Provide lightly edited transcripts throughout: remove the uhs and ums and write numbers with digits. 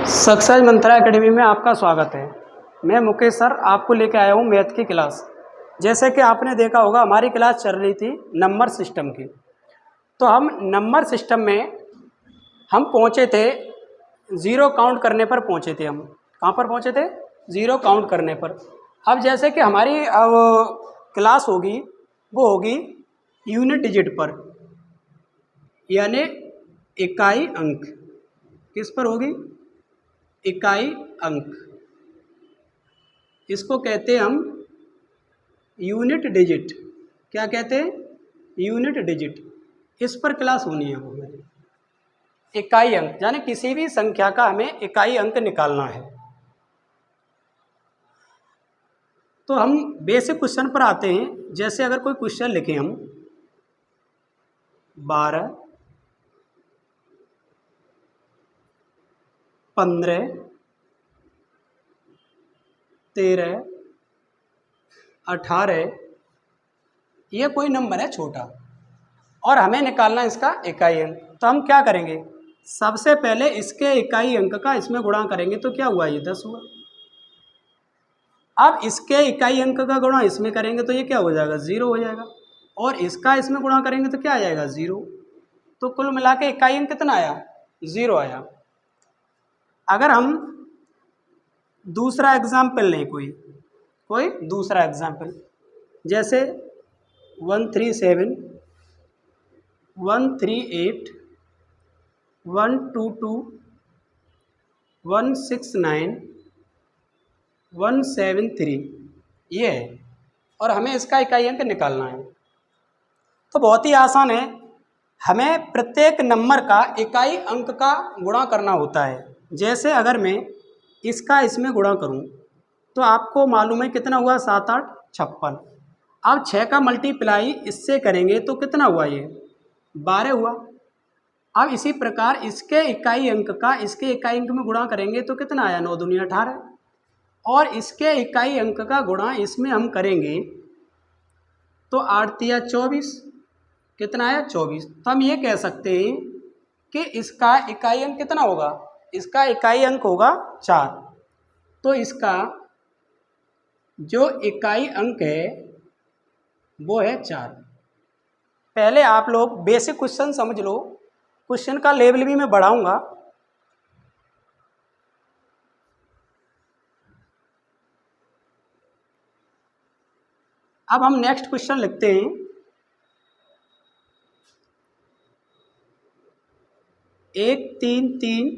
Success मंत्रा academy में आपका स्वागत है। मैं मुकेश सर आपको लेके आया हूँ मैथ की क्लास। जैसे कि आपने देखा होगा हमारी क्लास चल रही थी नंबर सिस्टम की। तो हम नंबर सिस्टम में हम पहुँचे थे ज़ीरो काउंट करने पर पहुँचे थे। हम कहाँ पर पहुँचे थे? ज़ीरो काउंट करने पर। अब जैसे कि हमारी अब क्लास होगी वो होगी यूनिट डिजिट पर, यानी इकाई अंक। किस पर होगी? इकाई अंक। इसको कहते हैं हम यूनिट डिजिट। क्या कहते हैं? Unit digit. इस पर क्लास होनी है वो हमारी। इकाई अंक यानी किसी भी संख्या का हमें इकाई अंक निकालना है। तो हम बेसिक क्वेश्चन पर आते हैं। जैसे अगर कोई क्वेश्चन लिखें हम 12, 15, 13, 18, ये कोई नंबर है छोटा और हमें निकालना इसका इकाई अंक। तो हम क्या करेंगे? सबसे पहले इसके इकाई अंक का इसमें गुणा करेंगे तो क्या हुआ? ये 10 हुआ। अब इसके इकाई अंक का गुणा इसमें करेंगे तो ये क्या हो जाएगा? 0 हो जाएगा। और इसका इसमें गुणा करेंगे तो क्या आ जाएगा? 0। तो कुल मिला के इकाई अंक कितना आया? 0 आया। अगर हम दूसरा एग्जाम्पल लें, कोई दूसरा एग्जाम्पल, जैसे 137, 138, 122, 169, 173 ये है और हमें इसका इकाई अंक निकालना है। तो बहुत ही आसान है। हमें प्रत्येक नंबर का इकाई अंक का गुणा करना होता है। जैसे अगर मैं इसका इसमें गुणा करूं तो आपको मालूम है कितना हुआ? 7, 8, 56। अब 6 का मल्टीप्लाई इससे करेंगे तो कितना हुआ? ये 12 हुआ। अब इसी प्रकार इसके इकाई अंक का इसके इकाई अंक में गुणा करेंगे तो कितना आया? 9 दूनी 18। और इसके इकाई अंक का गुणा इसमें हम करेंगे तो 8 तिया 24। कितना आया? 24। तो हम ये कह सकते हैं कि इसका इकाई अंक कितना होगा? इसका इकाई अंक होगा 4। तो इसका जो इकाई अंक है वो है 4। पहले आप लोग बेसिक क्वेश्चन समझ लो, क्वेश्चन का लेवल भी मैं बढ़ाऊंगा। अब हम नेक्स्ट क्वेश्चन लिखते हैं। 1 3 3,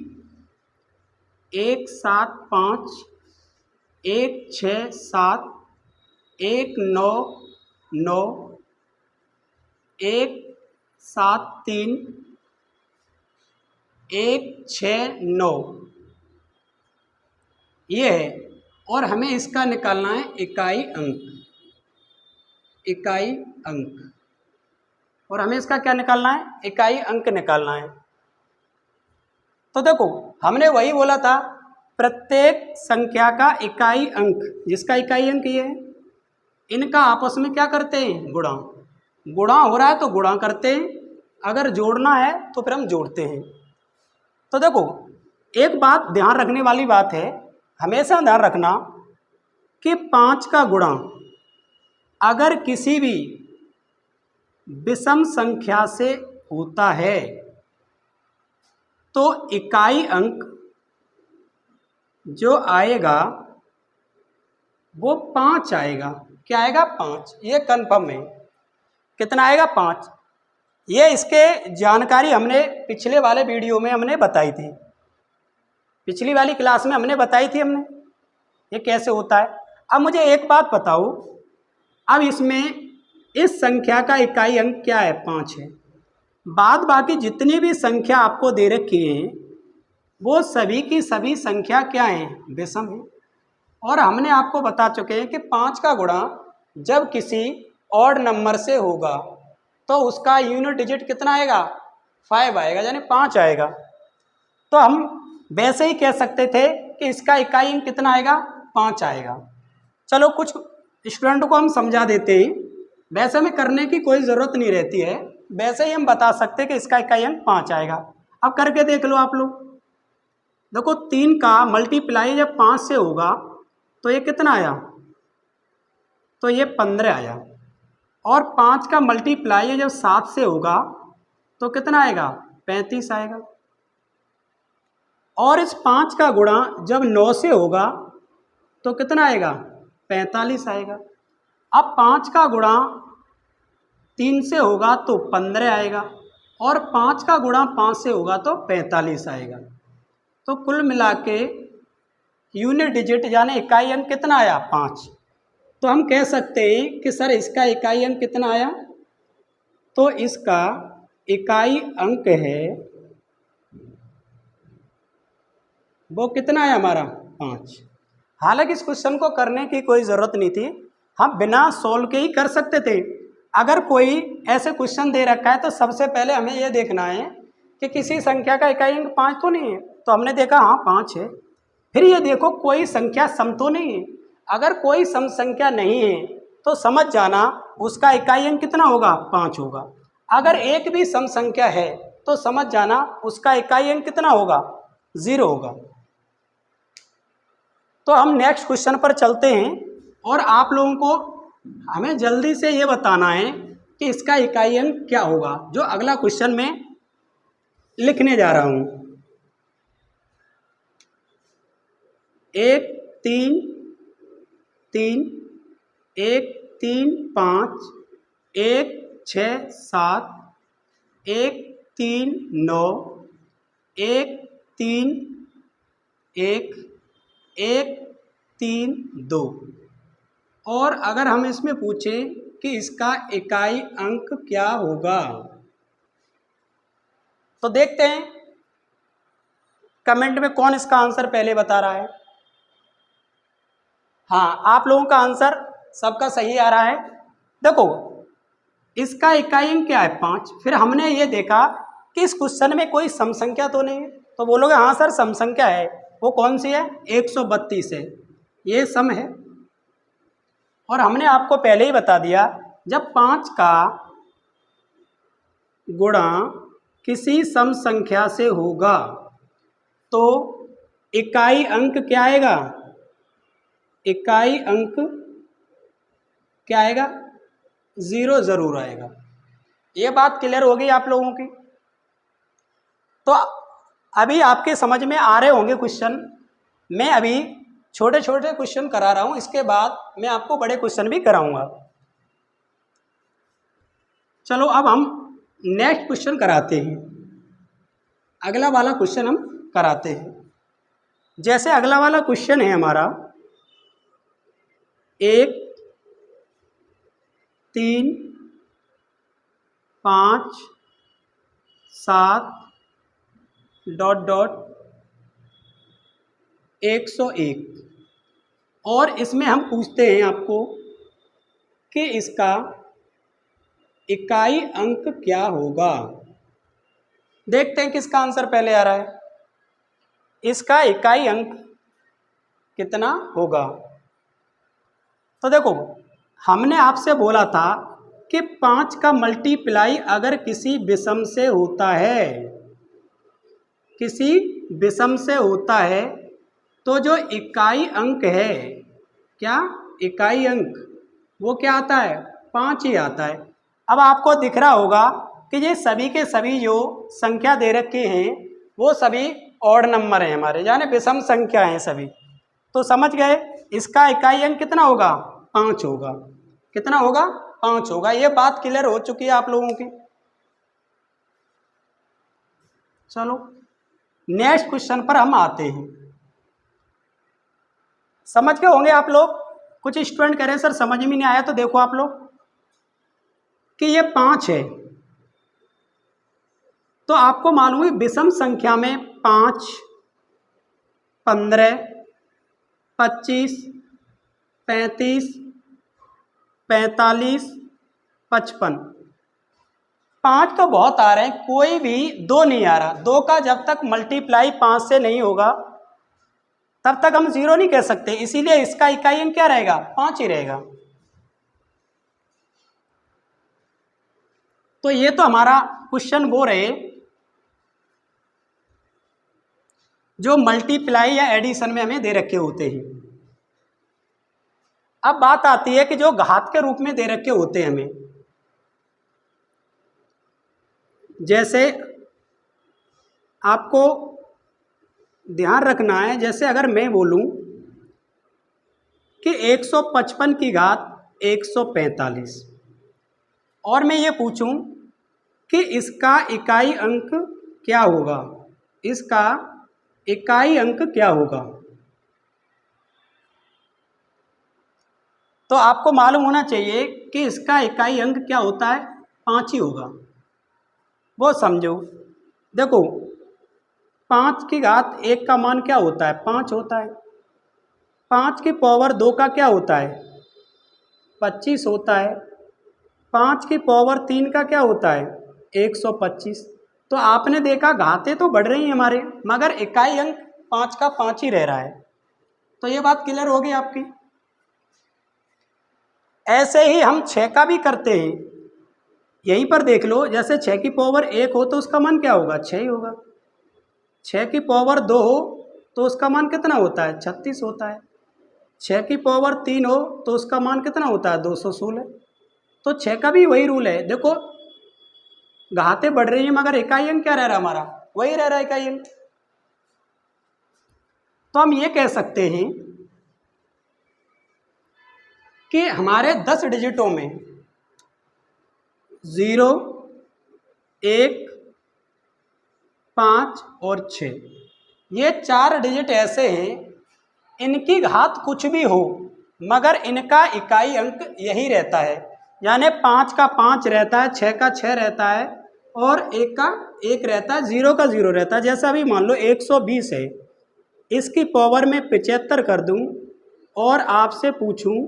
1 7 5, 1 6 7, 1 9 9, 1 7 3, 1 6 9 ये है। और हमें इसका निकालना है इकाई अंक। इकाई अंक। और हमें इसका क्या निकालना है? इकाई अंक निकालना है। तो देखो हमने वही बोला था, प्रत्येक संख्या का इकाई अंक, जिसका इकाई अंक ये है, इनका आपस में क्या करते हैं? गुणा। गुणा हो रहा है तो गुणा करते हैं, अगर जोड़ना है तो फिर हम जोड़ते हैं। तो देखो एक बात ध्यान रखने वाली बात है, हमेशा ध्यान रखना कि 5 का गुणा अगर किसी भी विषम संख्या से होता है तो इकाई अंक जो आएगा वो 5 आएगा। क्या आएगा? 5। ये कन्फर्म है। कितना आएगा? 5। ये इसके जानकारी हमने पिछले वाले वीडियो में हमने बताई थी, पिछली वाली क्लास में हमने बताई थी हमने ये कैसे होता है। अब मुझे एक बात बताओ, अब इसमें इस संख्या का इकाई अंक क्या है? 5 है। बाद बाकी जितनी भी संख्या आपको दे रखी है वो सभी की सभी संख्या क्या है? विषम है। और हमने आपको बता चुके हैं कि 5 का गुणा जब किसी ऑड नंबर से होगा तो उसका यूनिट डिजिट कितना आएगा? 5 आएगा, यानी 5 आएगा। तो हम वैसे ही कह सकते थे कि इसका इकाई अंक कितना आएगा? 5 आएगा। चलो कुछ स्टूडेंट को हम समझा देते हैं, वैसे में करने की कोई ज़रूरत नहीं रहती है, वैसे ही हम बता सकते हैं कि इसका इकाई अंक 5 आएगा। अब करके देख लो आप लोग। देखो 3 का मल्टीप्लाई जब 5 से होगा तो ये कितना आया, तो ये 15 आया। और 5 का मल्टीप्लाई जब 7 से होगा तो कितना आएगा, 35 आएगा। और इस 5 का गुणा जब 9 से होगा तो कितना आएगा, 45 आएगा। अब 5 का गुणा 3 से होगा तो 15 आएगा, और 5 का गुणा 5 से होगा तो 45 आएगा। तो कुल मिला के यूनिट डिजिट यानी इकाई अंक कितना आया, 5। तो हम कह सकते हैं कि सर इसका इकाई अंक कितना आया, तो इसका इकाई अंक है वो कितना है हमारा, 5। हालांकि इस क्वेश्चन को करने की कोई ज़रूरत नहीं थी, हम बिना सोल्व के ही कर सकते थे। अगर कोई ऐसे क्वेश्चन दे रखा है तो सबसे पहले हमें यह देखना है कि किसी संख्या का इकाई अंक 5 तो नहीं है। तो हमने देखा हाँ 5 है। फिर ये देखो कोई संख्या सम तो नहीं है। अगर कोई सम संख्या नहीं है तो समझ जाना उसका इकाई अंक कितना होगा, 5 होगा। अगर एक भी सम संख्या है तो समझ जाना उसका इकाई अंक कितना होगा, 0 होगा। तो हम नेक्स्ट क्वेश्चन पर चलते हैं और आप लोगों को हमें जल्दी से ये बताना है कि इसका इकाई अंक क्या होगा, जो अगला क्वेश्चन में लिखने जा रहा हूँ। 1 3 3 1 3 5 1 6 7 1 3 9 1 3 1 1 3 2। और अगर हम इसमें पूछें कि इसका इकाई अंक क्या होगा, तो देखते हैं कमेंट में कौन इसका आंसर पहले बता रहा है। हाँ, आप लोगों का आंसर सबका सही आ रहा है। देखो इसका इकाई अंक क्या है, 5। फिर हमने ये देखा कि इस क्वेश्चन में कोई सम संख्या तो नहीं है, तो बोलोगे हाँ सर सम संख्या है। वो कौन सी है, 132 है, ये सम है। और हमने आपको पहले ही बता दिया जब 5 का गुणा किसी सम संख्या से होगा तो इकाई अंक क्या आएगा, इकाई अंक क्या आएगा, 0 ज़रूर आएगा। ये बात क्लियर हो गई आप लोगों की। तो अभी आपके समझ में आ रहे होंगे क्वेश्चन। मैं अभी छोटे छोटे क्वेश्चन करा रहा हूँ, इसके बाद मैं आपको बड़े क्वेश्चन भी कराऊंगा। चलो अब हम नेक्स्ट क्वेश्चन कराते हैं, अगला वाला क्वेश्चन हम कराते हैं। जैसे अगला वाला क्वेश्चन है हमारा 1 3 5 7 डॉट डॉट 101। और इसमें हम पूछते हैं आपको कि इसका इकाई अंक क्या होगा। देखते हैं किसका आंसर पहले आ रहा है। इसका इकाई अंक कितना होगा, तो देखो हमने आपसे बोला था कि 5 का मल्टीप्लाई अगर किसी विषम से होता है, किसी विषम से होता है तो जो इकाई अंक है, क्या इकाई अंक, वो क्या आता है, 5 ही आता है। अब आपको दिख रहा होगा कि ये सभी के सभी जो संख्या दे रखे हैं वो सभी ऑड नंबर हैं हमारे, यानी विषम संख्या हैं सभी। तो समझ गए इसका इकाई अंक कितना होगा, 5 होगा। कितना होगा, 5 होगा। ये बात क्लियर हो चुकी है आप लोगों की। चलो नेक्स्ट क्वेश्चन पर हम आते हैं। समझ गए होंगे आप लोग। कुछ स्टूडेंट कह रहे हैं सर समझ में नहीं आया, तो देखो आप लोग कि ये 5 है, तो आपको मालूम है विषम संख्या में 5 15 25 35 45 55, 5 तो बहुत आ रहे हैं, कोई भी 2 नहीं आ रहा। 2 का जब तक मल्टीप्लाई 5 से नहीं होगा तब तक हम 0 नहीं कह सकते, इसीलिए इसका इकाई अंक क्या रहेगा, 5 ही रहेगा। तो ये तो हमारा क्वेश्चन वो रहे। जो मल्टीप्लाई या एडिशन में हमें दे रखे होते हैं। अब बात आती है कि जो घात के रूप में दे रखे होते हैं हमें, जैसे आपको ध्यान रखना है, जैसे अगर मैं बोलूं कि 155 की घात 145 और मैं ये पूछूं कि इसका इकाई अंक क्या होगा, इसका इकाई अंक क्या होगा, तो आपको मालूम होना चाहिए कि इसका इकाई अंक क्या होता है, 5 ही होगा। वो समझो, देखो 5 की घात 1 का मान क्या होता है, 5 होता है। 5 की पावर 2 का क्या होता है, 25 होता है। 5 की पावर 3 का क्या होता है, 125। तो आपने देखा घातें तो बढ़ रही हैं हमारे, मगर इकाई अंक 5 का 5 ही रह रहा है। तो ये बात क्लियर होगी आपकी। ऐसे ही हम 6 का भी करते हैं, यहीं पर देख लो, जैसे 6 की पावर 1 हो तो उसका मान क्या होगा, 6 ही होगा। 6 की पावर 2 हो तो उसका मान कितना होता है, 36 होता है। 6 की पावर 3 हो तो उसका मान कितना होता है, 216। तो 6 का भी वही रूल है। देखो घातें बढ़ रही हैं मगर इकाई अंक क्या रह रहा है हमारा, वही रह रहा है इकाई अंक। तो हम ये कह सकते हैं कि हमारे 10 डिजिटों में 0, 1, 5 और 6, ये 4 डिजिट ऐसे हैं, इनकी घात कुछ भी हो मगर इनका इकाई अंक यही रहता है। यानी 5 का 5 रहता है, 6 का 6 रहता है और 1 का 1 रहता है, 0 का 0 रहता है। जैसा अभी मान लो 120 है, इसकी पावर में 75 कर दूं और आपसे पूछूं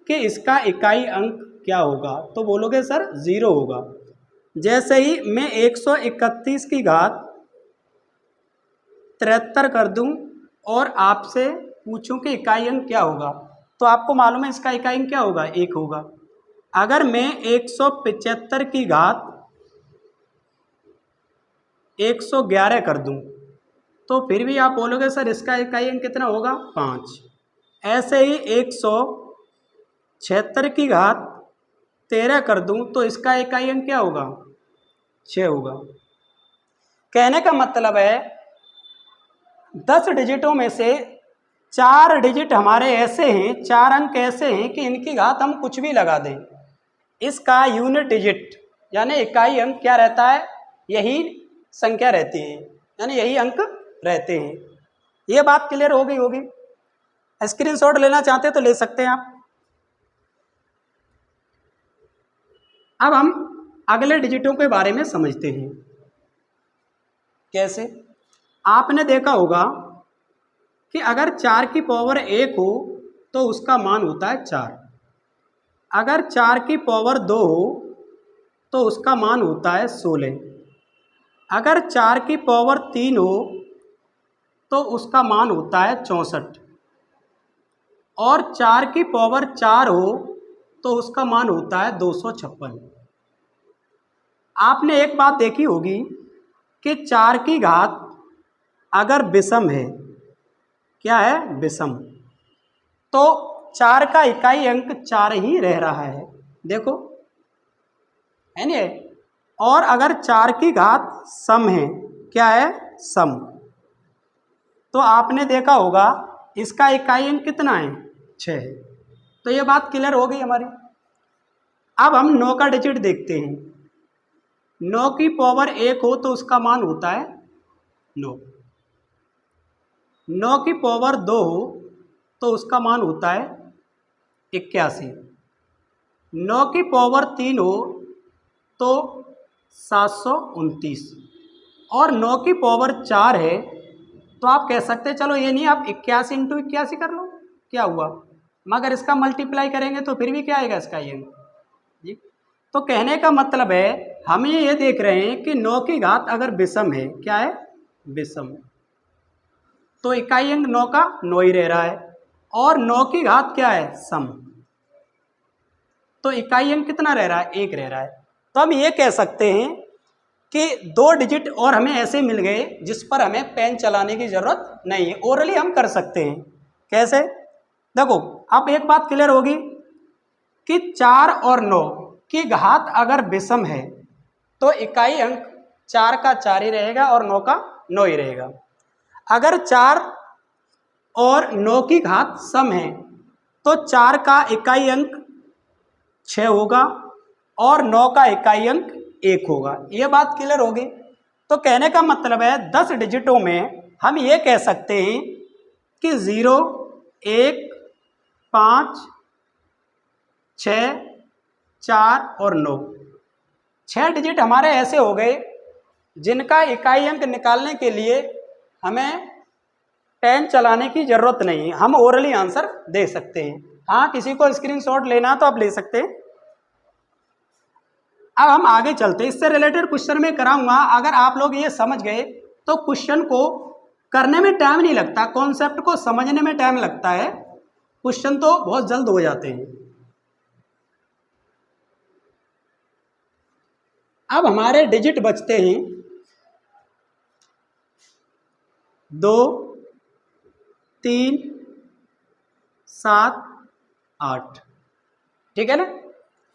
कि इसका इकाई अंक क्या होगा, तो बोलोगे सर 0 होगा। जैसे ही मैं 131 की घात 73 कर दूं और आपसे पूछूं कि इकाई अंक क्या होगा, तो आपको मालूम है इसका इकाई अंक क्या होगा, 1 होगा। अगर मैं 175 की घात 111 कर दूं तो फिर भी आप बोलोगे सर इसका इकाई अंक कितना होगा, 5। ऐसे ही 176 की घात 13 कर दूं तो इसका इकाई अंक क्या होगा, 6 होगा। कहने का मतलब है 10 डिजिटों में से 4 डिजिट हमारे ऐसे हैं, 4 अंक ऐसे हैं कि इनकी घात हम कुछ भी लगा दें, इसका यूनिट डिजिट यानी इकाई अंक क्या रहता है, यही संख्या रहती है, यानी यही अंक रहते हैं। ये बात क्लियर हो गई होगी। स्क्रीनशॉट लेना चाहते तो ले सकते हैं आप। अब हम अगले डिजिटों के बारे में समझते हैं। कैसे, आपने देखा होगा कि अगर 4 की पावर 1 हो तो उसका मान होता है 4। अगर 4 की पावर 2 हो तो उसका मान होता है 16। अगर 4 की पावर 3 हो तो उसका मान होता है 64 और 4 की पावर 4 हो तो उसका मान होता है 256। आपने एक बात देखी होगी कि 4 की घात अगर विषम है, क्या है, विषम, तो 4 का इकाई अंक 4 ही रह रहा है, देखो है ना। और अगर 4 की घात सम है, क्या है, सम, तो आपने देखा होगा इसका इकाई अंक कितना है, 6 है। तो ये बात क्लियर हो गई हमारी। अब हम 9 का डिजिट देखते हैं। 9 की पावर 1 हो तो उसका मान होता है 9। 9 की पावर 2 हो तो उसका मान होता है 81। 9 की पावर 3 हो तो 729 और 9 की पावर 4 है तो आप कह सकते हैं चलो ये नहीं, आप 81 इंटू 81 कर लो, क्या हुआ, मगर इसका मल्टीप्लाई करेंगे तो फिर भी क्या आएगा इसका ये जी। तो कहने का मतलब है हम ये देख रहे हैं कि 9 की घात अगर विषम है, क्या है, विषम, तो इकाई अंक 9 का 9 ही रह रहा है और 9 की घात क्या है, सम, तो इकाई अंक कितना रह रहा है, 1 रह रहा है। तो हम ये कह सकते हैं कि 2 डिजिट और हमें ऐसे मिल गए जिस पर हमें पेन चलाने की ज़रूरत नहीं है, ओरली हम कर सकते हैं। कैसे? देखो, अब एक बात क्लियर होगी कि 4 और 9 की घात अगर विषम है तो इकाई अंक 4 का 4 ही रहेगा और 9 का 9 ही रहेगा। अगर 4 और 9 की घात सम है तो 4 का इकाई अंक 6 होगा और 9 का इकाई अंक 1 होगा। ये बात क्लियर होगी। तो कहने का मतलब है 10 डिजिटों में हम ये कह सकते हैं कि 0, 1, 5, 6, 4 और 9, 6 डिजिट हमारे ऐसे हो गए जिनका इकाई अंक निकालने के लिए हमें पेन चलाने की ज़रूरत नहीं है, हम ओरली आंसर दे सकते हैं। हाँ, किसी को स्क्रीनशॉट लेना तो आप ले सकते हैं। अब हम आगे चलते हैं, इससे रिलेटेड क्वेश्चन में कराऊंगा। अगर आप लोग ये समझ गए तो क्वेश्चन को करने में टाइम नहीं लगता, कॉन्सेप्ट को समझने में टाइम लगता है, क्वेश्चन तो बहुत जल्द हो जाते हैं। अब हमारे डिजिट बचते हैं 2, 3, 7, 8, ठीक है ना।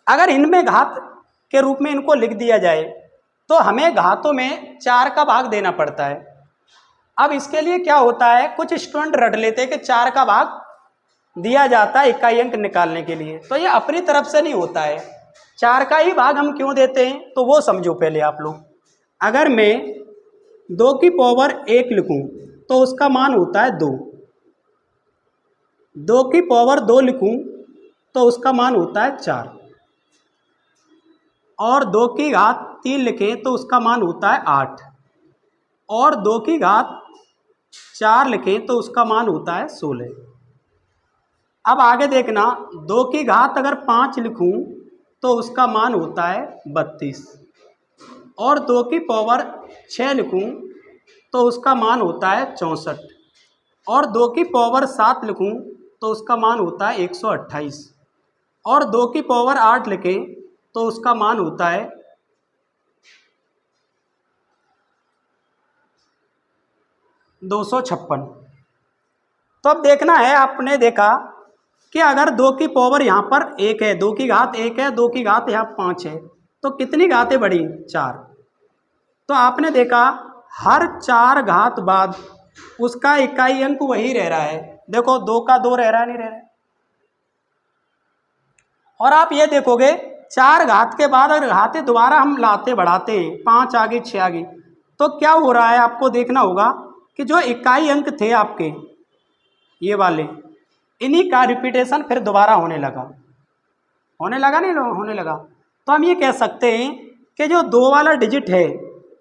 अगर इनमें घात के रूप में इनको लिख दिया जाए तो हमें घातों में 4 का भाग देना पड़ता है। अब इसके लिए क्या होता है, कुछ स्टूडेंट रट लेते हैं कि 4 का भाग दिया जाता है इकाई अंक निकालने के लिए, तो ये अपनी तरफ से नहीं होता है। 4 का ही भाग हम क्यों देते हैं तो वो समझो पहले आप लोग। अगर मैं 2 की पावर 1 लिखूं तो उसका मान होता है 2, 2 की पावर 2 लिखूं तो उसका मान होता है 4, और 2 की घात 3 लिखें तो उसका मान होता है 8, और 2 की घात 4 लिखें तो उसका मान होता है 16। अब आगे देखना, 2 की घात अगर 5 लिखूं तो उसका मान होता है 32, और 2 की पावर 6 लिखूं तो उसका मान होता है 64, और 2 की पावर 7 लिखूं तो उसका मान होता है 128, और 2 की पावर 8 लिखें तो उसका मान होता है 256। तो अब देखना है, आपने देखा कि अगर 2 की पावर यहाँ पर 1 है, 2 की घात 1 है, 2 की घात यहाँ 5 है, तो कितनी घातें बढ़ी? 4। तो आपने देखा हर 4 घात बाद उसका इकाई अंक वही रह रहा है। देखो 2 का 2 रह रहा है, नहीं रह रहा है। और आप ये देखोगे 4 घात के बाद अगर घातें दोबारा हम लाते बढ़ाते हैं, 5 आ गई, 6 आ गई, तो क्या हो रहा है आपको देखना होगा कि जो इकाई अंक थे आपके ये वाले, इन्हीं का रिपीटेशन फिर दोबारा होने लगा नहीं होने लगा। तो हम ये कह सकते हैं कि जो 2 वाला डिजिट है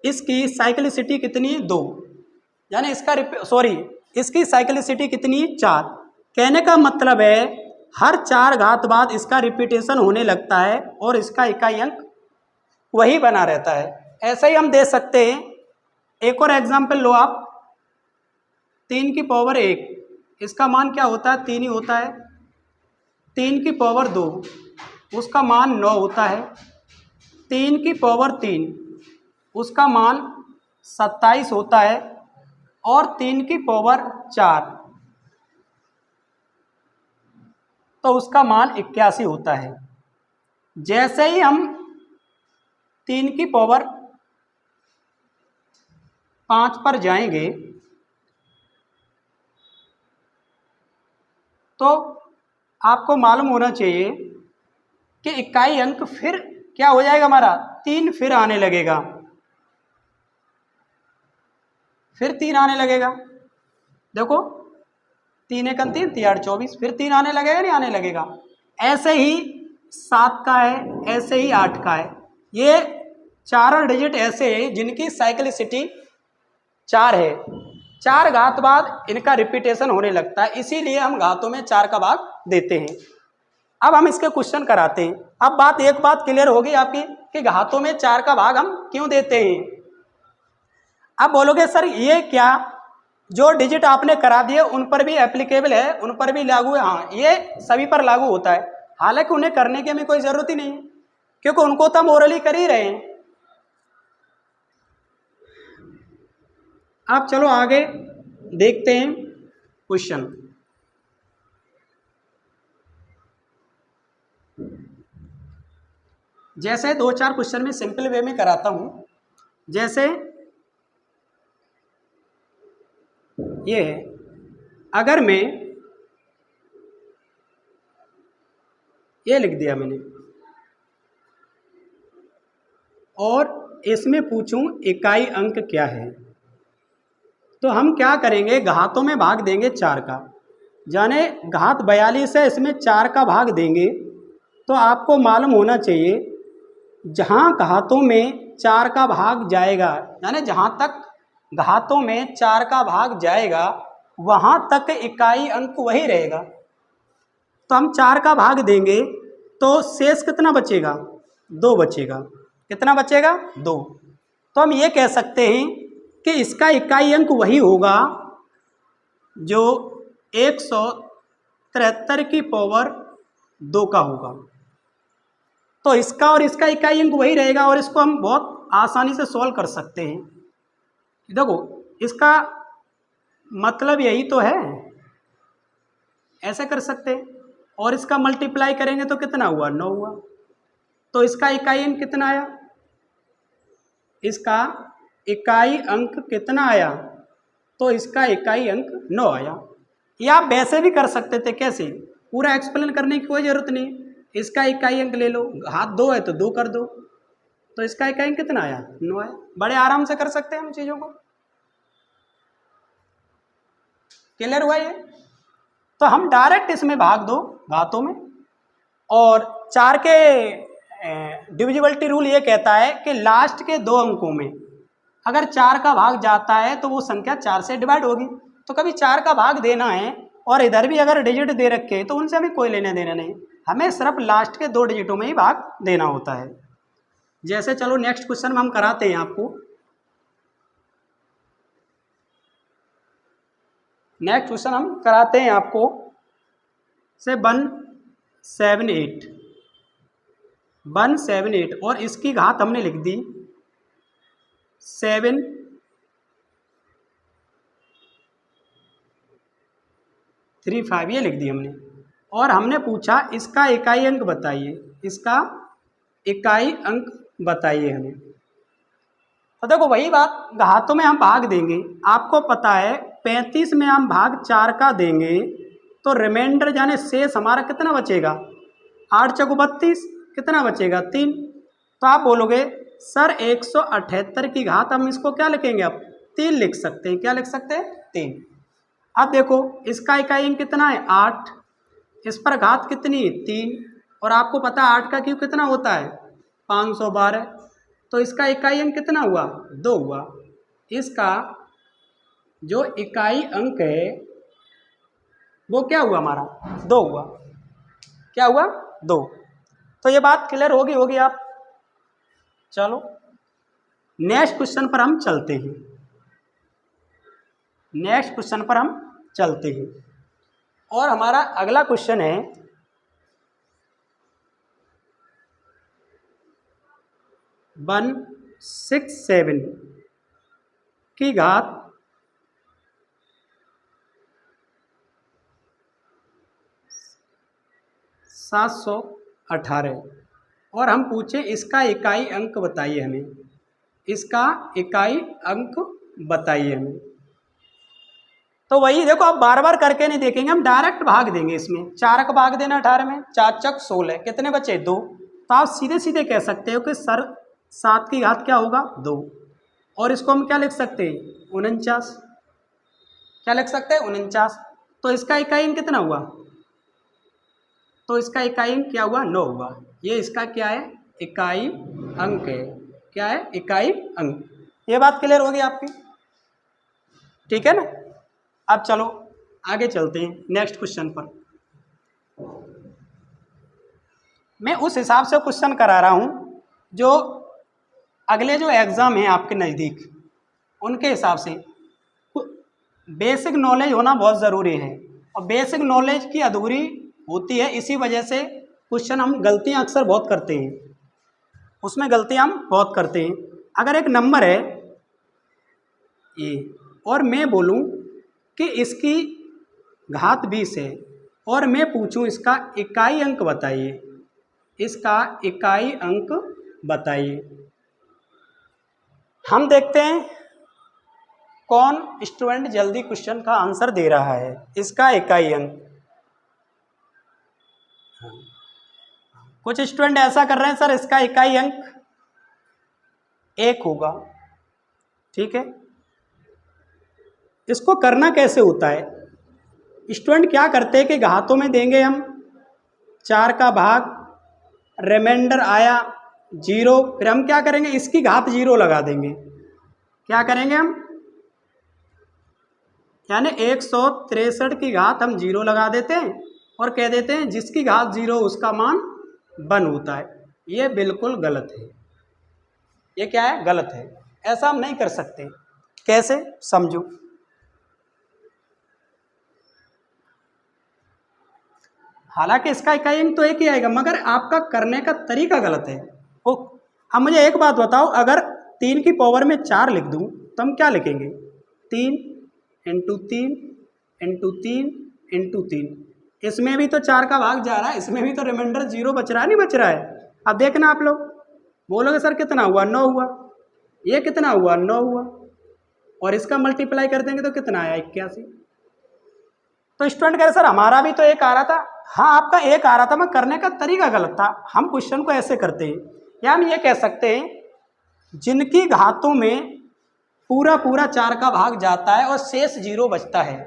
इसकी साइक्लिसिटी कितनी? 2, यानी इसकी साइक्लिसिटी कितनी? 4। कहने का मतलब है हर 4 घात बाद इसका रिपीटेशन होने लगता है और इसका इकाई अंक वही बना रहता है। ऐसा ही हम दे सकते हैं। एक और एग्जाम्पल लो आप, 3 की पावर 1, इसका मान क्या होता है? 3 ही होता है। 3 की पावर 2, उसका मान 9 होता है। 3 की पावर 3, उसका मान 27 होता है, और 3 की पावर 4 तो उसका मान 81 होता है। जैसे ही हम 3 की पावर 5 पर जाएंगे तो आपको मालूम होना चाहिए कि इकाई अंक फिर क्या हो जाएगा हमारा? 3 फिर आने लगेगा, फिर 3 आने लगेगा। देखो 3 एकम 3, 3 8 24, फिर 3 आने लगेगा, नहीं आने लगेगा। ऐसे ही 7 का है, ऐसे ही 8 का है। ये चारों डिजिट ऐसे हैं जिनकी साइक्लिसिटी 4 है। 4 घात बाद इनका रिपीटेशन होने लगता है, इसीलिए हम घातों में 4 का भाग देते हैं। अब हम इसके क्वेश्चन कराते हैं। अब एक बात क्लियर होगी आपकी कि घातों में 4 का भाग हम क्यों देते हैं। अब बोलोगे सर ये क्या, जो डिजिट आपने करा दिए उन पर भी एप्लीकेबल है, उन पर भी लागू है? हाँ, ये सभी पर लागू होता है, हालांकि उन्हें करने की हमें कोई ज़रूरत ही नहीं है क्योंकि उनको तो हम ओरली कर ही रहे हैं। अब चलो आगे देखते हैं क्वेश्चन। जैसे 2-4 क्वेश्चन में सिंपल वे में कराता हूँ। जैसे ये है, अगर मैं ये लिख दिया मैंने और इसमें पूछूं इकाई अंक क्या है, तो हम क्या करेंगे, घातों में भाग देंगे 4 का, यानी घात 42 है, इसमें 4 का भाग देंगे। तो आपको मालूम होना चाहिए जहाँ घातों में 4 का भाग जाएगा, यानी जहाँ तक घातों में 4 का भाग जाएगा वहाँ तक इकाई अंक वही रहेगा। तो हम 4 का भाग देंगे तो शेष कितना बचेगा, 2 बचेगा। कितना बचेगा, 2। तो हम ये कह सकते हैं कि इसका इकाई अंक वही होगा जो 173 की पावर 2 का होगा। तो इसका और इसका इकाई अंक वही रहेगा और इसको हम बहुत आसानी से सॉल्व कर सकते हैं। देखो इसका मतलब यही तो है, ऐसे कर सकते हैं। और इसका मल्टीप्लाई करेंगे तो कितना हुआ, 9 हुआ। तो इसका इकाई अंक कितना आया, इसका इकाई अंक कितना आया, तो इसका इकाई अंक 9 आया। या आप वैसे भी कर सकते थे, कैसे, पूरा एक्सप्लेन करने की कोई ज़रूरत नहीं। इसका इकाई अंक ले लो, हाथ 2 है तो 2 कर दो, तो इसका इकाई अंक कितना आया, 9 आया। बड़े आराम से कर सकते हैं हम चीज़ों को। क्लियर हुआ ये? तो हम डायरेक्ट इसमें भाग दो घातों में। और 4 के डिविजिबिलिटी रूल ये कहता है कि लास्ट के 2 अंकों में अगर 4 का भाग जाता है तो वो संख्या 4 से डिवाइड होगी। तो कभी 4 का भाग देना है और इधर भी अगर डिजिट दे रखे तो उनसे हमें कोई लेना देना नहीं, हमें सिर्फ लास्ट के 2 डिजिटों में ही भाग देना होता है। जैसे चलो नेक्स्ट क्वेश्चन में हम कराते हैं आपको। नेक्स्ट क्वेश्चन हम कराते हैं आपको से 178 और इसकी घात हमने लिख दी 735, ये लिख दी हमने। और हमने पूछा इसका इकाई अंक बताइए, इसका इकाई अंक बताइए हमें। तो देखो वही बात, घातों में हम भाग देंगे। आपको पता है 35 में हम भाग 4 का देंगे तो रिमाइंडर यानी शेष हमारा कितना बचेगा, 8 चौको 32, कितना बचेगा, 3। तो आप बोलोगे सर 178 की घात हम इसको क्या लिखेंगे, अब 3 लिख सकते हैं। क्या लिख सकते हैं, 3। अब देखो इसका इकाई अंक कितना है, 8, इस पर घात कितनी है, 3। और आपको पता है 8 का क्यूब कितना होता है, 512। तो इसका इकाई अंक कितना हुआ, 2 हुआ। इसका जो इकाई अंक है वो क्या हुआ हमारा, 2 हुआ। क्या हुआ, 2। तो ये बात क्लियर होगी आप। चलो नेक्स्ट क्वेश्चन पर हम चलते हैं। और हमारा अगला क्वेश्चन है 167 की घात 718 और हम पूछे इसका इकाई अंक बताइए हमें, इसका इकाई अंक बताइए हमें। तो वही देखो, आप बार बार करके नहीं देखेंगे, हम डायरेक्ट भाग देंगे इसमें। 4 का भाग देना 18 में, 4 चक 16, कितने बचे, 2। तो आप सीधे सीधे कह सकते हो कि सर 7 की घात क्या होगा, 2। और इसको हम क्या लिख सकते हैं, 49। क्या लिख सकते हैं, 49। तो इसका इकाई अंक कितना हुआ, तो इसका इकाई अंक क्या हुआ, 9 हुआ। ये इसका क्या है, इकाई अंक है। क्या है, इकाई अंक। ये बात क्लियर होगी आपकी, ठीक है ना। अब चलो आगे चलते हैं नेक्स्ट क्वेश्चन पर। मैं उस हिसाब से क्वेश्चन करा रहा हूँ जो अगले जो एग्ज़ाम हैं आपके नज़दीक, उनके हिसाब से बेसिक नॉलेज होना बहुत ज़रूरी है। और बेसिक नॉलेज की अधूरी होती है, इसी वजह से क्वेश्चन हम गलतियाँ अक्सर बहुत करते हैं, उसमें गलतियाँ हम बहुत करते हैं। अगर एक नंबर है ये और मैं बोलूं कि इसकी घात 20 है और मैं पूछूं इसका इकाई अंक बताइए, इसका इकाई अंक बताइए। हम देखते हैं कौन स्टूडेंट जल्दी क्वेश्चन का आंसर दे रहा है। इसका इकाई अंक, कुछ स्टूडेंट ऐसा कर रहे हैं सर इसका इकाई अंक 1 होगा, ठीक है। इसको करना कैसे होता है, स्टूडेंट क्या करते हैं कि घातों में देंगे हम 4 का भाग, रिमाइंडर आया 0, फिर हम क्या करेंगे इसकी घात 0 लगा देंगे। क्या करेंगे हम, यानी 163 की घात हम 0 लगा देते हैं और कह देते हैं जिसकी घात 0 उसका मान 1 होता है। ये बिल्कुल गलत है, ये क्या है, गलत है, ऐसा हम नहीं कर सकते। कैसे, समझो। हालांकि इसका इकाई अंक तो एक ही आएगा, मगर आपका करने का तरीका गलत है। ओ, अब मुझे एक बात बताओ, अगर 3 की पावर में 4 लिख दूं तो हम क्या लिखेंगे, 3 इंटू 3 इंटू 3 इंटू 3। इसमें भी तो 4 का भाग जा रहा है, इसमें भी तो रिमाइंडर 0 बच रहा है, नहीं बच रहा है। अब देखना आप लोग बोलोगे सर कितना हुआ, 9 हुआ, ये कितना हुआ, 9 हुआ, और इसका मल्टीप्लाई कर देंगे तो कितना आया, 81। तो स्टूडेंट कह रहे सर हमारा भी तो एक आ रहा था। हाँ आपका एक आ रहा था, मैं करने का तरीका गलत था। हम क्वेश्चन को ऐसे करते हैं, या हम ये कह सकते हैं जिनकी घातों में पूरा पूरा 4 का भाग जाता है और शेष 0 बचता है,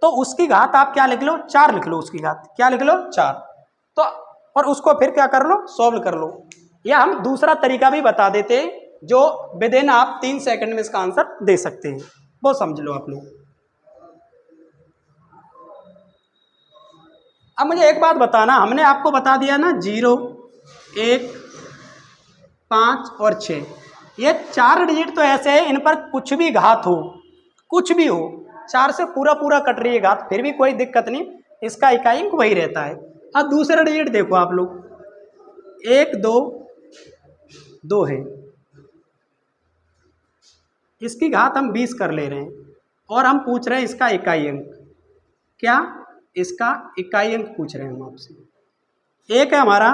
तो उसकी घात आप क्या लिख लो, 4 लिख लो, उसकी घात क्या लिख लो, 4। तो और उसको फिर क्या कर लो, सॉल्व कर लो। या हम दूसरा तरीका भी बता देते हैं जो विद इन आप 3 सेकंड में इसका आंसर दे सकते हैं, वो समझ लो आप लोग। अब मुझे एक बात बताना, हमने आपको बता दिया ना 0, 1, 5 और 6, ये 4 डिजिट तो ऐसे है इन पर कुछ भी घात हो, कुछ भी हो, 4 से पूरा पूरा कट रही है घात, फिर भी कोई दिक्कत नहीं, इसका इकाई अंक वही रहता है। अब दूसरा डिजिट देखो आप लोग, 1, 2, 2 है, इसकी घात हम 20 कर ले रहे हैं और हम पूछ रहे हैं इसका इकाई अंक, क्या, इसका इकाई अंक पूछ रहे हैं हम आपसे। एक है हमारा,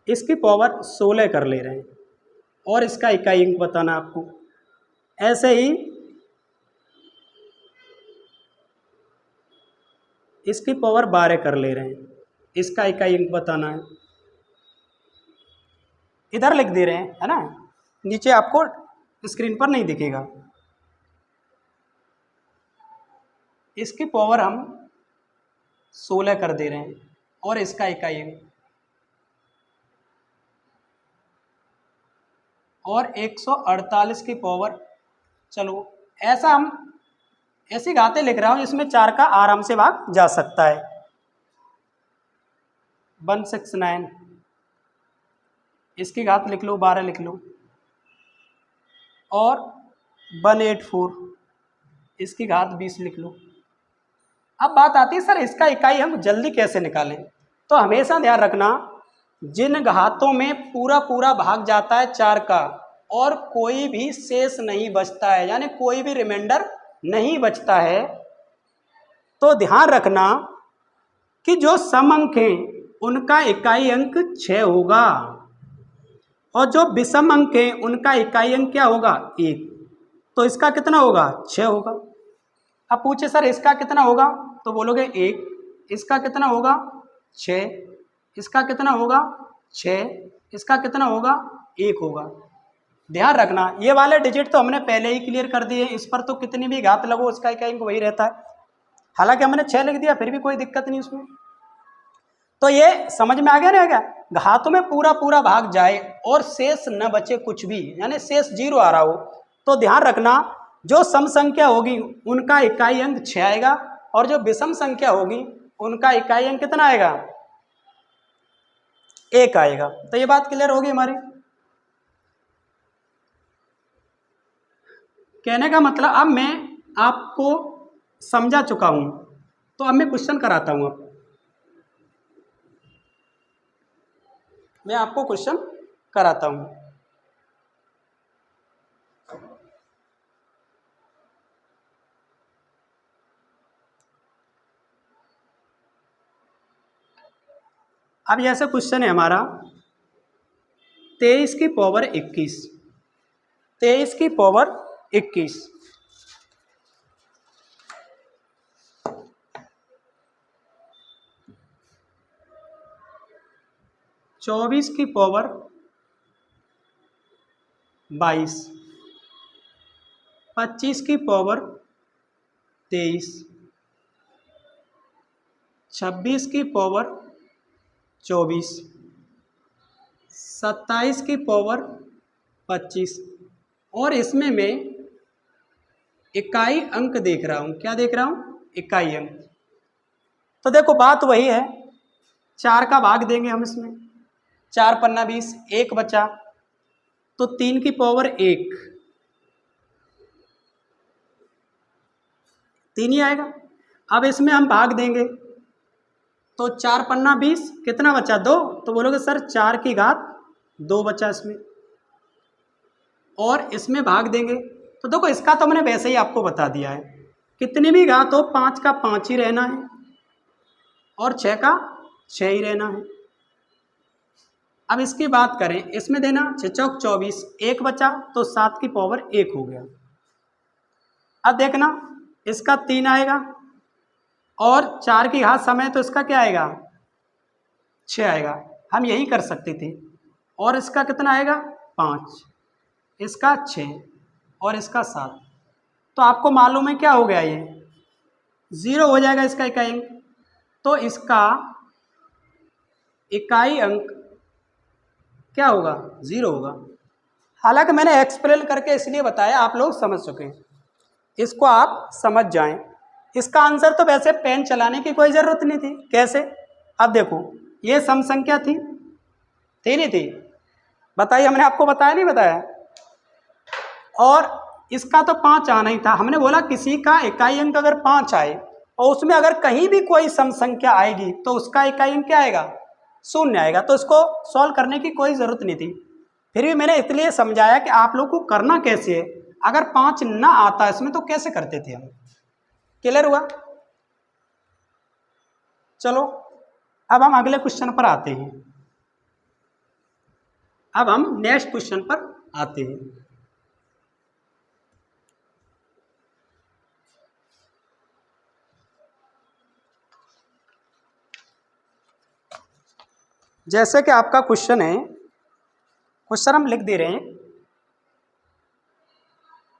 इसकी पावर 16 कर ले रहे हैं और इसका इकाई अंक बताना आपको। ऐसे ही इसकी पावर 12 कर ले रहे हैं, इसका इकाई अंक बताना है। इधर लिख दे रहे हैं, है ना, नीचे आपको स्क्रीन पर नहीं दिखेगा। इसकी पावर हम 16 कर दे रहे हैं और इसका इकाई अंक, और 148 की पावर, चलो ऐसा हम ऐसी घातें लिख रहा हूं इसमें 4 का आराम से भाग जा सकता है। 169, इसकी घात लिख लो, 12 लिख लो, और 184, इसकी घात 20 लिख लो। अब बात आती है सर इसका इकाई हम जल्दी कैसे निकालें। तो हमेशा ध्यान रखना, जिन घातों में पूरा पूरा भाग जाता है 4 का और कोई भी शेष नहीं बचता है, यानी कोई भी रिमाइंडर नहीं बचता है, तो ध्यान रखना कि जो सम अंक हैं उनका इकाई अंक 6 होगा और जो विषम अंक हैं उनका इकाई अंक क्या होगा, 1। तो इसका कितना होगा, 6 होगा। अब पूछे सर इसका कितना होगा, तो बोलोगे 1, इसका कितना होगा 6, इसका कितना होगा 6, इसका कितना होगा 1 होगा। ध्यान रखना ये वाले डिजिट तो हमने पहले ही क्लियर कर दिए, इस पर तो कितनी भी घात लगो उसका इकाई अंक वही रहता है। हालांकि हमने 6 लिख दिया फिर भी कोई दिक्कत नहीं उसमें। तो ये समझ में आ गया रहेगा, घातों में पूरा पूरा भाग जाए और शेष न बचे कुछ भी, यानी शेष 0 आ रहा हो, तो ध्यान रखना जो सम संख्या होगी उनका इकाई अंक 6 आएगा और जो विषम संख्या होगी उनका इकाई अंक कितना आएगा, 1 आएगा। तो ये बात क्लियर होगी हमारी। कहने का मतलब अब मैं आपको समझा चुका हूं, तो अब मैं क्वेश्चन कराता हूं, अब मैं आपको क्वेश्चन कराता हूं। अब ऐसा क्वेश्चन है हमारा 23 की पावर 21, 23 की पावर 21, 24 की पावर 22, 25 की पावर 23, 26 की पावर 24, 27 की पावर 25 और इसमें मैं इकाई अंक देख रहा हूँ। क्या देख रहा हूँ? इकाई अंक। तो देखो बात वही है, 4 का भाग देंगे हम इसमें, 4 पन्ना 20, 1 बचा तो 3 की पावर 1, 3 ही आएगा। अब इसमें हम भाग देंगे तो 4 पन्ना 20, कितना बचा? 2। तो बोलोगे सर 4 की घात 2 बचा इसमें, और इसमें भाग देंगे तो देखो इसका तो मैंने वैसे ही आपको बता दिया है, कितनी भी घात हो 5 का 5 ही रहना है और 6 का 6 ही रहना है। अब इसकी बात करें, इसमें देना 6 चौक 24, 1 बचा तो 7 की पावर 1 हो गया। अब देखना इसका 3 आएगा और 4 की घात समय तो इसका क्या आएगा? 6 आएगा। हम यही कर सकते थे। और इसका कितना आएगा? 5, इसका 6 और इसका 7। तो आपको मालूम है क्या हो गया? ये 0 हो जाएगा इसका इकाई अंक। तो इसका इकाई अंक क्या होगा? 0 होगा। हालांकि मैंने एक्सप्लेन करके इसलिए बताया आप लोग समझ सकें, इसको आप समझ जाएं। इसका आंसर तो वैसे पेन चलाने की कोई ज़रूरत नहीं थी। कैसे? अब देखो ये सम संख्या थी नहीं थी? बताइए, हमने आपको बताया नहीं बताया? और इसका तो 5 आना ही था। हमने बोला किसी का इकाई अंक अगर 5 आए और उसमें अगर कहीं भी कोई सम संख्या आएगी तो उसका इकाई अंक क्या आएगा? 0 आएगा। तो इसको सॉल्व करने की कोई ज़रूरत नहीं थी। फिर भी मैंने इसलिए समझाया कि आप लोग को करना कैसे है। अगर 5 ना आता इसमें तो कैसे करते थे हम। क्लियर हुआ? चलो अब हम अगले क्वेश्चन पर आते हैं। अब हम नेक्स्ट क्वेश्चन पर आते हैं। जैसे कि आपका क्वेश्चन है, क्वेश्चन हम लिख दे रहे हैं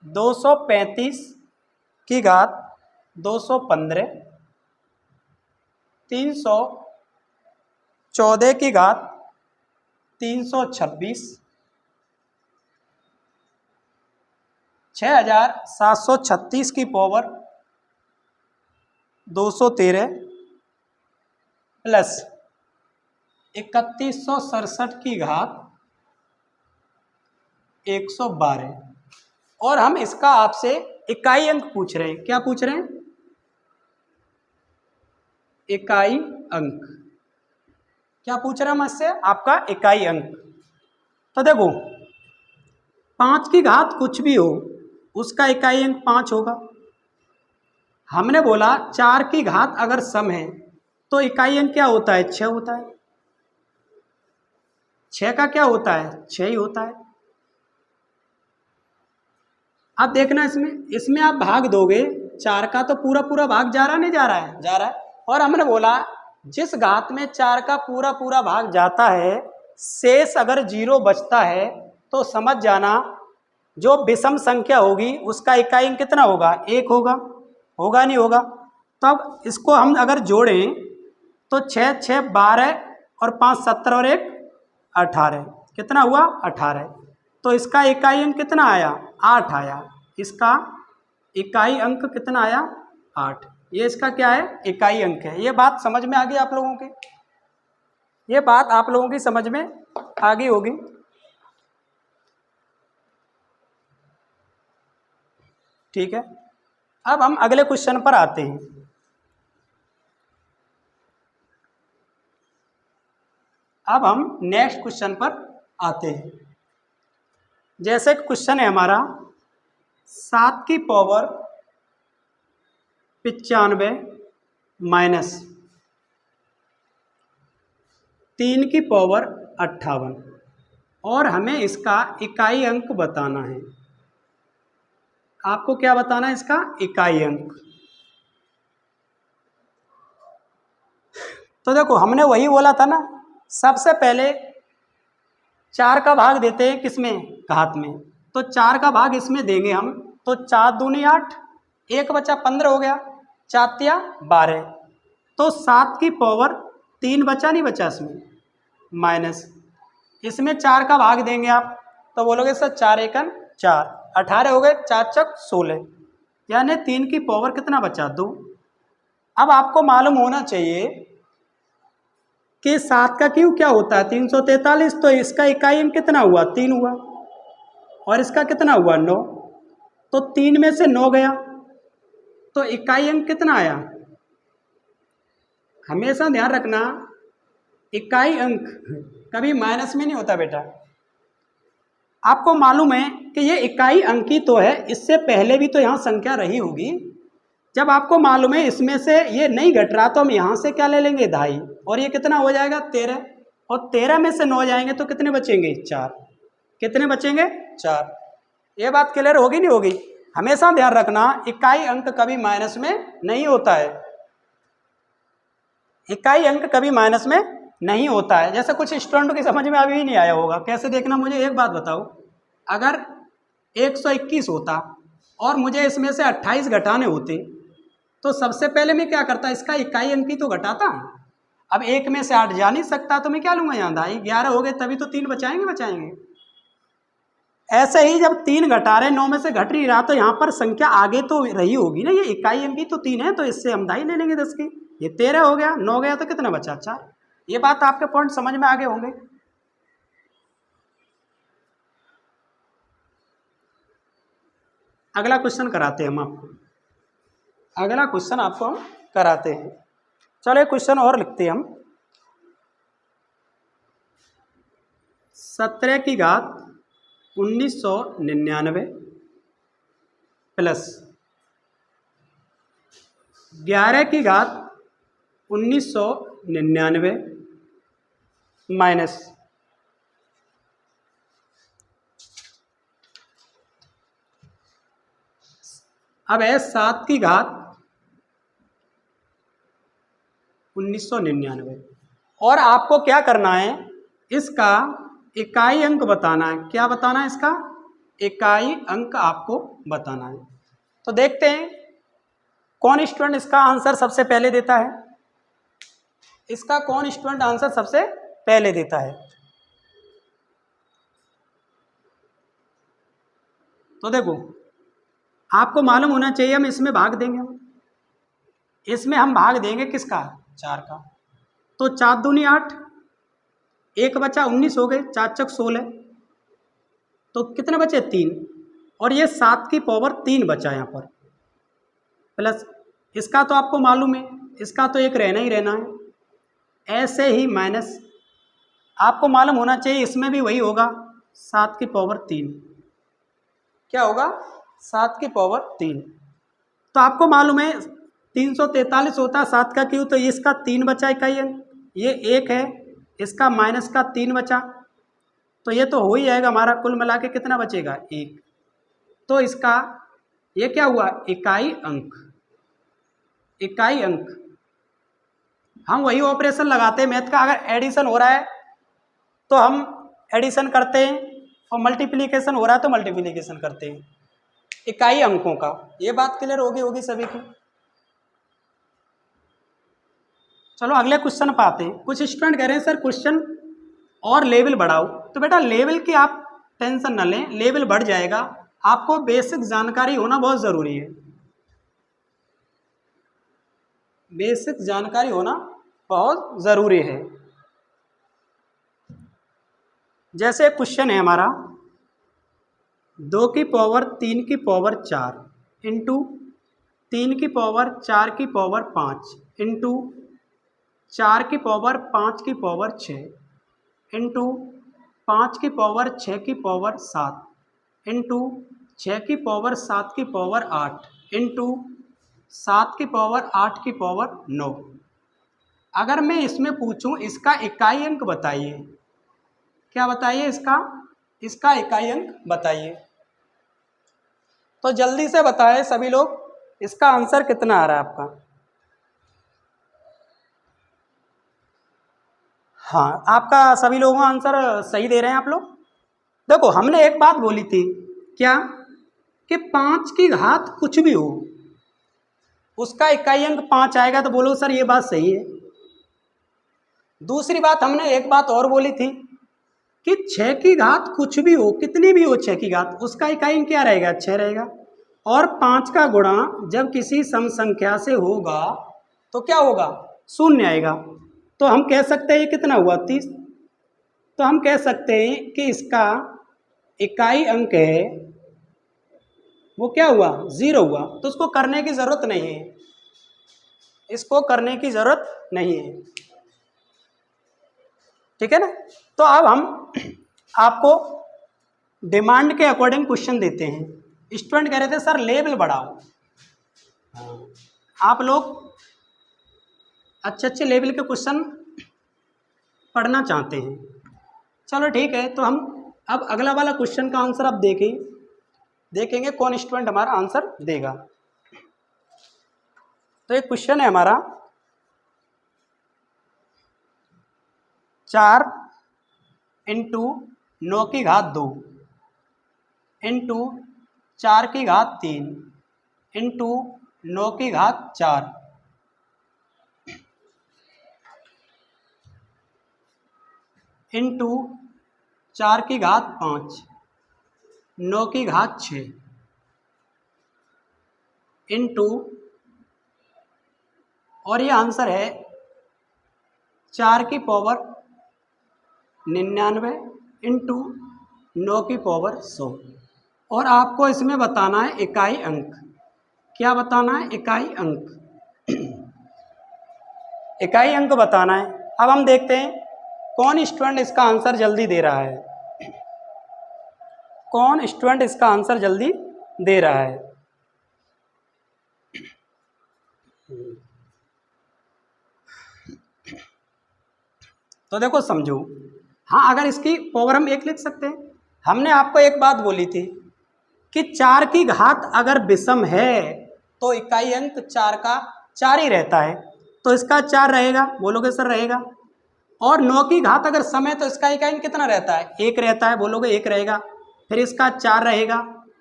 235 की घात 215, 314 की घात 326, 6736 की पावर 213 प्लस 3167 की घात 112 और हम इसका आपसे इकाई अंक पूछ रहे हैं। क्या पूछ रहे हैं? इकाई अंक। क्या पूछ रहे हैं हम इससे? आपका इकाई अंक। तो देखो 5 की घात कुछ भी हो उसका इकाई अंक 5 होगा। हमने बोला 4 की घात अगर सम है तो इकाई अंक क्या होता है? 6 होता है। 6 का क्या होता है? 6 ही होता है। अब देखना इसमें आप भाग दोगे, 4 का तो पूरा पूरा भाग जा रहा नहीं जा रहा है? जा रहा है। और हमने बोला जिस घात में 4 का पूरा पूरा भाग जाता है शेष अगर 0 बचता है तो समझ जाना जो विषम संख्या होगी उसका इकाई अंक कितना होगा? 1 होगा। होगा नहीं होगा? तो अब इसको हम अगर जोड़ें तो 6 6 12 और 5 17 और 1 18, कितना हुआ? 18। तो इसका इकाई अंक कितना आया? 8 आया। इसका इकाई अंक कितना आया? 8। ये इसका क्या है? इकाई अंक है। ये बात समझ में आ गई आप लोगों के? ये बात आप लोगों की समझ में आ गई होगी। ठीक है, अब हम अगले क्वेश्चन पर आते हैं। अब हम नेक्स्ट क्वेश्चन पर आते हैं। जैसे क्वेश्चन है हमारा 7 की पावर 95 माइनस 3 की पावर 58 और हमें इसका इकाई अंक बताना है। आपको क्या बताना है? इसका इकाई अंक। तो देखो हमने वही बोला था ना, सबसे पहले 4 का भाग देते हैं किसमें? घात में। तो 4 का भाग इसमें देंगे हम, तो 4 दूनी 8, 1 बचा 15 हो गया, 4 तिया 12। तो 7 की पावर 3 बचा, नहीं बचा इसमें, माइनस इसमें 4 का भाग देंगे आप, तो बोलोगे सर 4 एकन 4, 18 हो गए, 4 चक 16, यानी 3 की पावर कितना बचा? 2। अब आपको मालूम होना चाहिए कि 7 का क्यूब क्या होता है? 343। तो इसका इकाई अंक कितना हुआ? 3 हुआ, और इसका कितना हुआ? 9। तो 3 में से 9 गया, तो इकाई अंक कितना आया? हमेशा ध्यान रखना, इकाई अंक कभी माइनस में नहीं होता बेटा। आपको मालूम है कि ये इकाई अंक ही तो है, इससे पहले भी तो यहाँ संख्या रही होगी। जब आपको मालूम है इसमें से ये नहीं घट रहा, तो हम यहाँ से क्या ले लेंगे? 2.5, और ये कितना हो जाएगा? 13, और 13 में से 9 जाएंगे तो कितने बचेंगे? 4। कितने बचेंगे? 4। ये बात क्लियर होगी नहीं होगी? हमेशा ध्यान रखना, इकाई अंक कभी माइनस में नहीं होता है। इकाई अंक कभी माइनस में नहीं होता है। जैसे कुछ स्टूडेंट की समझ में अभी नहीं आया होगा, कैसे देखना, मुझे एक बात बताओ, अगर 121 होता और मुझे इसमें से 28 घटाने होते, तो सबसे पहले मैं क्या करता? इसका इकाई अंक ही तो घटाता। अब 1 में से 8 जा नहीं सकता, तो मैं क्या लूँगा यहाँ? 11 हो गए, तभी तो 3 बचाएंगे। ऐसे ही जब 3 घटा रहे, 9 में से घट नहीं रहा, तो यहाँ पर संख्या आगे तो रही होगी ना, ये इकाई अंक ही तो 3 है, तो इससे हम 2.5 ले लेंगे 10 की। ये 13 हो गया, 9 गया तो कितना बचा? 4। ये बात आपके पॉइंट समझ में आगे होंगे। अगला क्वेश्चन कराते हैं हम आपको, अगला क्वेश्चन आपको हम कराते हैं। चलो एक क्वेश्चन और लिखते हैं हम। 17 की घात 1999 प्लस 11 की घात 1999 माइनस अब है 7 की घात 1999, और आपको क्या करना है? इसका इकाई अंक बताना है। क्या बताना है? इसका इकाई अंक आपको बताना है। तो देखते हैं कौन स्टूडेंट इसका आंसर सबसे पहले देता है। इसका कौन स्टूडेंट आंसर सबसे पहले देता है? तो देखो आपको मालूम होना चाहिए, हम इसमें भाग देंगे, इसमें हम भाग देंगे किसका? 4 का। तो 4 दूनी 8, 1 बचा 19 हो गए, 4 चक 16, तो कितने बचे? 3, और ये 7 की पावर 3 बचा यहाँ पर, प्लस इसका तो आपको मालूम है, इसका तो एक रहना ही रहना है। ऐसे ही माइनस आपको मालूम होना चाहिए, इसमें भी वही होगा, 7 की पावर 3। क्या होगा? 7 की पावर 3। तो आपको मालूम है 343 होता है 7 का क्यूब, तो इसका 3 बचा इकाई अंक, ये 1 है, इसका माइनस का 3 बचा, तो ये तो हो ही जाएगा हमारा, कुल मिला के कितना बचेगा? 1। तो इसका ये क्या हुआ? इकाई अंक। इकाई अंक हम वही ऑपरेशन लगाते हैं मैथ का, अगर एडिशन हो रहा है तो हम एडिशन करते हैं, और मल्टीप्लिकेशन हो रहा है तो मल्टीप्लिकेशन करते हैं, इकाई अंकों का। ये बात क्लियर होगी सभी की। चलो अगले क्वेश्चन पर आते हैं। कुछ स्टूडेंट कह रहे हैं सर क्वेश्चन और लेवल बढ़ाओ, तो बेटा लेवल की आप टेंशन न लें, लेवल बढ़ जाएगा। आपको बेसिक जानकारी होना बहुत ज़रूरी है, बेसिक जानकारी होना बहुत ज़रूरी है। जैसे क्वेश्चन है हमारा 2 की पावर 3 की पावर 4 इंटू 3 की पावर 4 की पावर 5 इंटू 4 की पावर 5 की पावर 6 इंटू 5 की पावर 6 की पावर 7 इंटू 6 की पावर 7 की पावर 8 इंटू 7 की पावर 8 की पावर 9। अगर मैं इसमें पूछूं इसका इकाई अंक बताइए, क्या बताइए इसका इकाई अंक बताइए। तो जल्दी से बताएं सभी लोग, इसका आंसर कितना आ रहा है आपका। हाँ, आपका सभी लोगों का आंसर सही दे रहे हैं आप लोग। देखो हमने एक बात बोली थी, क्या कि 5 की घात कुछ भी हो उसका इकाई अंक 5 आएगा, तो बोलो सर ये बात सही है। दूसरी बात हमने एक बात और बोली थी कि 6 की घात कुछ भी हो, कितनी भी हो 6 की घात, उसका इकाई अंक क्या रहेगा, 6 रहेगा। और 5 का गुणा जब किसी सम संख्या से होगा तो क्या होगा, 0 आएगा। तो हम कह सकते हैं ये कितना हुआ, 30। तो हम कह सकते हैं कि इसका इकाई अंक है वो क्या हुआ, 0 हुआ। तो उसको करने की ज़रूरत नहीं है, इसको करने की ज़रूरत नहीं है, ठीक है ना। तो अब हम आपको डिमांड के अकॉर्डिंग क्वेश्चन देते हैं। स्टूडेंट कह रहे थे सर लेवल बढ़ाओ, आप लोग अच्छे अच्छे लेवल के क्वेश्चन पढ़ना चाहते हैं, चलो ठीक है। तो हम अब अगला वाला क्वेश्चन का आंसर आप देखेंगे कौन स्टूडेंट हमारा आंसर देगा। तो एक क्वेश्चन है हमारा, 4 इंटू 9 की घात 2 इंटू 4 की घात 3 इंटू 9 की घात 4 इंटू 4 की घात 5 9 की घात 6 इंटू, और ये आंसर है 4 की पावर 99 इंटू 9 की पावर 100। और आपको इसमें बताना है इकाई अंक, क्या बताना है, इकाई अंक इकाई अंक बताना है। अब हम देखते हैं कौन स्टूडेंट इसका आंसर जल्दी दे रहा है, कौन स्टूडेंट इसका आंसर जल्दी दे रहा है। तो देखो समझो, हाँ अगर इसकी पावर हम 1 लिख सकते हैं। हमने आपको एक बात बोली थी कि 4 की घात अगर विषम है तो इकाई अंक 4 का 4 ही रहता है, तो इसका 4 रहेगा, बोलोगे सर रहेगा। और 9 की घात अगर सम है तो इसका इकाई अंक कितना रहता है, 1 रहता है, बोलोगे 1 रहेगा। फिर इसका 4 रहेगा,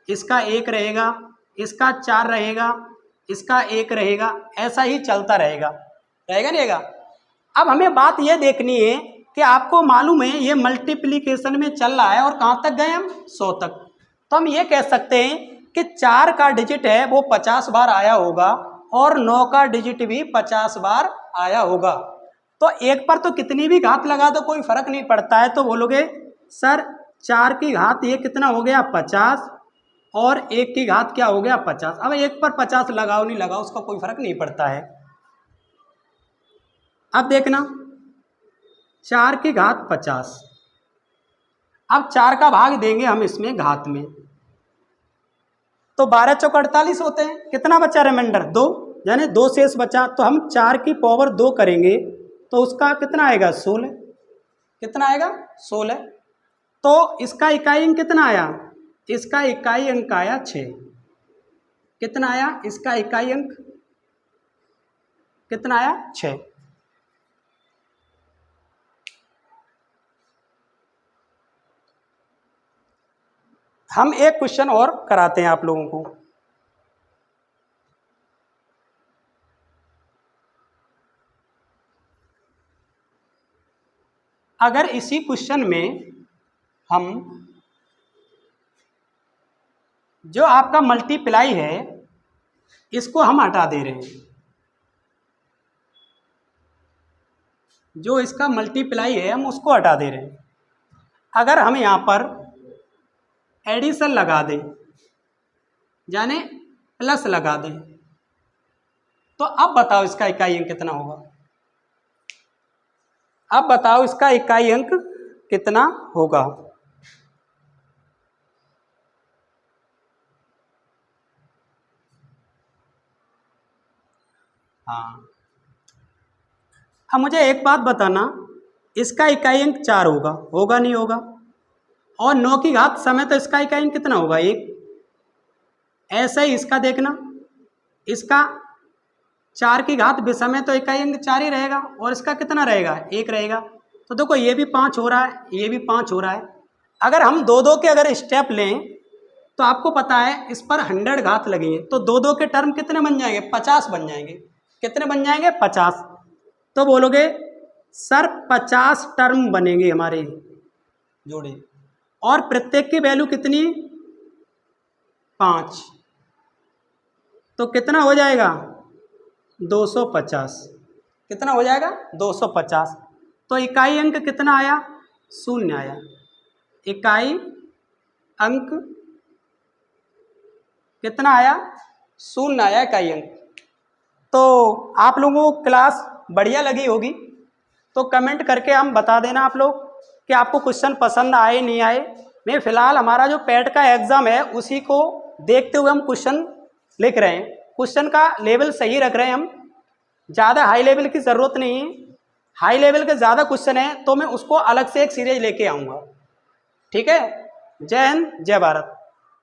इसका 1 रहेगा, इसका 4 रहेगा, इसका 1 रहेगा, ऐसा ही चलता रहेगा, रहेगा नहीं रहेगा। अब हमें बात यह देखनी है कि आपको मालूम है ये मल्टीप्लिकेशन में चल रहा है और कहाँ तक गए हम, 100 तक। तो हम ये कह सकते हैं कि 4 का डिजिट है वो 50 बार आया होगा और 9 का डिजिट भी 50 बार आया होगा। तो 1 पर तो कितनी भी घात लगा दो कोई फर्क नहीं पड़ता है। तो बोलोगे सर 4 की घात ये कितना हो गया, 50, और 1 की घात क्या हो गया, 50। अब 1 पर 50 लगाओ नहीं लगाओ उसका कोई फर्क नहीं पड़ता है। अब देखना 4 की घात 50, अब 4 का भाग देंगे हम इसमें घात में, तो 12 चौक 48 होते हैं। कितना बचा रिमाइंडर, 2, यानी 2 शेष बचा। तो हम 4 की पावर 2 करेंगे तो उसका कितना आएगा, 16। कितना आएगा, 16। तो इसका इकाई अंक कितना आया, इसका इकाई अंक आया 6। कितना आया, इसका इकाई अंक कितना आया, 6। हम एक क्वेश्चन और कराते हैं आप लोगों को। अगर इसी क्वेश्चन में हम जो आपका मल्टीप्लाई है इसको हम हटा दे रहे हैं, जो इसका मल्टीप्लाई है हम उसको हटा दे रहे हैं। अगर हम यहाँ पर एडिशन लगा दें, यानी प्लस लगा दें, तो अब बताओ इसका इकाई अंक कितना होगा। अब बताओ इसका इकाई अंक कितना होगा। हाँ। अब मुझे एक बात बताना, इसका इकाई अंक 4 होगा, होगा नहीं होगा? और 9 की घात समय तो इसका इकाई अंक कितना होगा? 1। ऐसे ही इसका देखना, इसका 4 की घात विषम है तो इकाई अंक 4 ही रहेगा, और इसका कितना रहेगा? 1 रहेगा। तो देखो ये भी 5 हो रहा है, ये भी 5 हो रहा है। अगर हम दो दो के अगर स्टेप लें तो आपको पता है इस पर 100 घात लगी है, तो दो दो के टर्म कितने बन जाएंगे? 50 बन जाएंगे। कितने बन जाएंगे? 50। तो बोलोगे सर 50 टर्म बनेंगे हमारे जोड़े, और प्रत्येक की वैल्यू कितनी? 5। तो कितना हो जाएगा? 250। कितना हो जाएगा? 250। तो इकाई अंक कितना आया? 0 आया। इकाई अंक कितना आया? 0 आया इकाई अंक। तो आप लोगों को क्लास बढ़िया लगी होगी, तो कमेंट करके हम बता देना आप लोग कि आपको क्वेश्चन पसंद आए नहीं आए। मैं फ़िलहाल हमारा जो पेट का एग्ज़ाम है उसी को देखते हुए हम क्वेश्चन लिख रहे हैं। क्वेश्चन का लेवल सही रख रहे हैं हम, ज़्यादा हाई लेवल की ज़रूरत नहीं है। हाई लेवल के ज़्यादा क्वेश्चन है तो मैं उसको अलग से एक सीरीज लेके आऊँगा। ठीक है? जय हिंद, जय भारत।